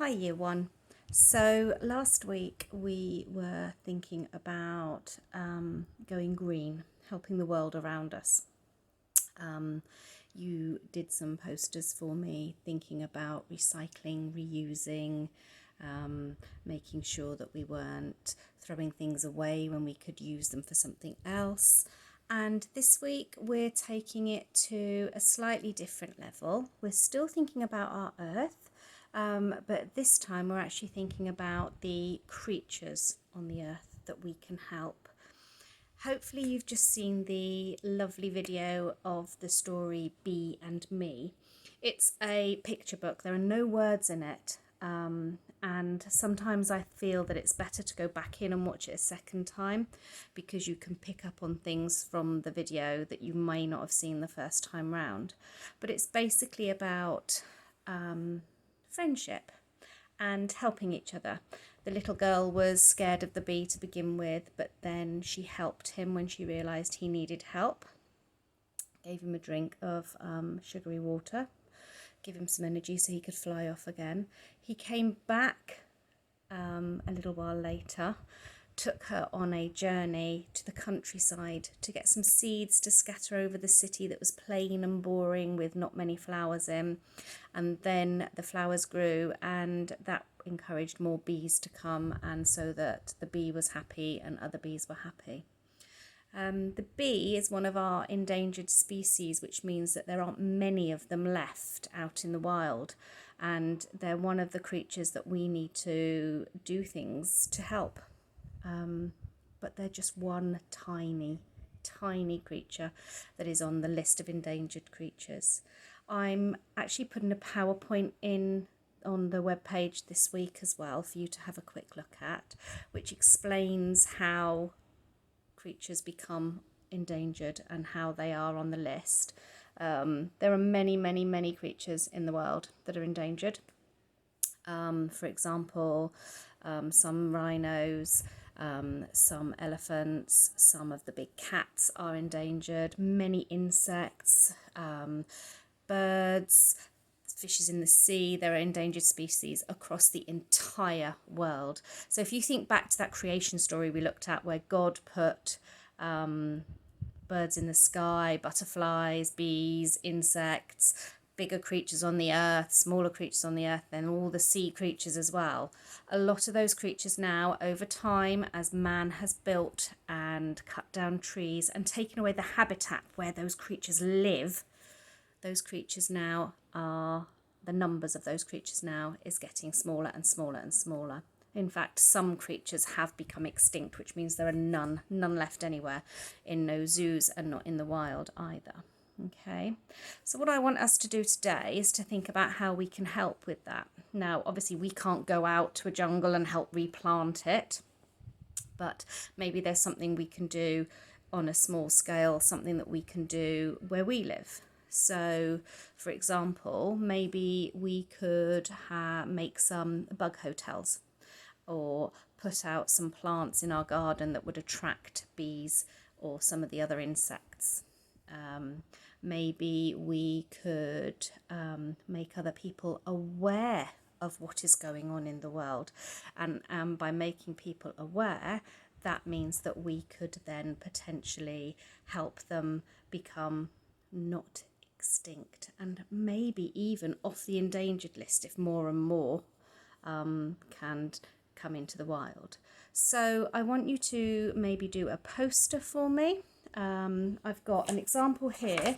Hi, Year One. So last week we were thinking about going green, helping the world around us. You did some posters for me thinking about recycling, reusing, making sure that we weren't throwing things away when we could use them for something else. And this week we're taking it to a slightly different level. We're still thinking about our Earth, but this time we're actually thinking about the creatures on the Earth that we can help. Hopefully you've just seen the lovely video of the story Bee and Me. It's a picture book. There are no words in it. And sometimes I feel that it's better to go back in and watch it a second time because you can pick up on things from the video that you may not have seen the first time round. But it's basically about friendship and helping each other. The little girl was scared of the bee to begin with, but then she helped him when she realised he needed help. Gave him a drink of sugary water, give him some energy so he could fly off again. He came back a little while later, took her on a journey to the countryside to get some seeds to scatter over the city that was plain and boring with not many flowers in. And then the flowers grew and that encouraged more bees to come, and so that the bee was happy and other bees were happy. The bee is one of our endangered species, which means that there aren't many of them left out in the wild, and they're one of the creatures that we need to do things to help. But they're just one tiny creature that is on the list of endangered creatures. I'm actually putting a PowerPoint in on the webpage this week as well for you to have a quick look at, which explains how creatures become endangered and how they are on the list. There are many creatures in the world that are endangered. For example, some rhinos, some elephants, some of the big cats are endangered, many insects, birds, fishes in the sea. There are endangered species across the entire world. So if you think back to that creation story we looked at where God put birds in the sky, butterflies, bees, insects, bigger creatures on the earth, smaller creatures on the earth, then all the sea creatures as well. A lot of those creatures now, over time, as man has built and cut down trees and taken away the habitat where those creatures live, those creatures now are, the numbers of those creatures now is getting smaller and smaller and smaller. In fact, some creatures have become extinct, which means there are none left anywhere, in no zoos and not in the wild either. Okay, so what I want us to do today is to think about how we can help with that. Now, obviously, we can't go out to a jungle and help replant it, but maybe there's something we can do on a small scale, something that we can do where we live. So, for example, maybe we could make some bug hotels or put out some plants in our garden that would attract bees or some of the other insects. Maybe we could make other people aware of what is going on in the world. And by making people aware, that means that we could then potentially help them become not extinct and maybe even off the endangered list if more and more can come into the wild. So I want you to maybe do a poster for me. I've got an example here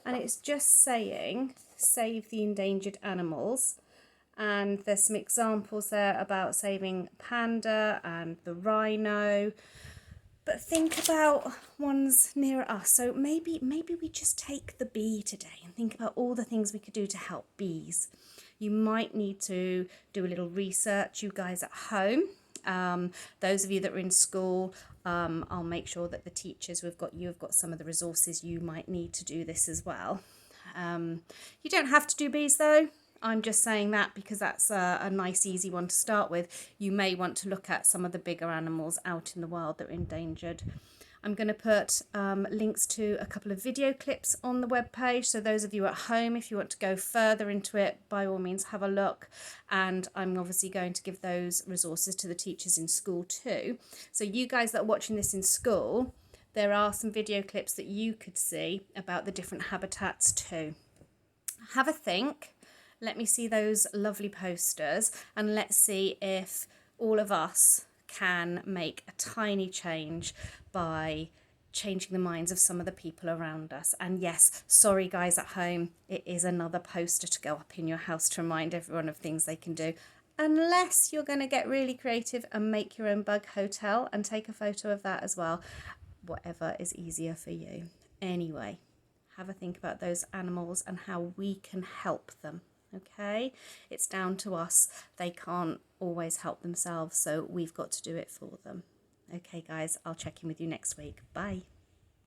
and it's just saying save the endangered animals, and there's some examples there about saving panda and the rhino. But think about ones near us. So maybe we just take the bee today and think about all the things we could do to help bees. You might need to do a little research, you guys at home. Those of you that are in school, I'll make sure that the teachers have got some of the resources you might need to do this as well. You don't have to do bees though. I'm just saying that because that's a nice easy one to start with. You may want to look at some of the bigger animals out in the wild that are endangered. I'm going to put links to a couple of video clips on the webpage. So those of you at home, if you want to go further into it, by all means have a look. And I'm obviously going to give those resources to the teachers in school too. So you guys that are watching this in school, there are some video clips that you could see about the different habitats too. Have a think. Let me see those lovely posters, and let's see if all of us can make a tiny change by changing the minds of some of the people around us. And yes, sorry guys at home, it is another poster to go up in your house to remind everyone of things they can do, unless you're going to get really creative and make your own bug hotel and take a photo of that as well. Whatever is easier for you. Anyway, have a think about those animals and how we can help them. Okay, it's down to us. They can't always help themselves, so we've got to do it for them. Okay guys, I'll check in with you next week. Bye.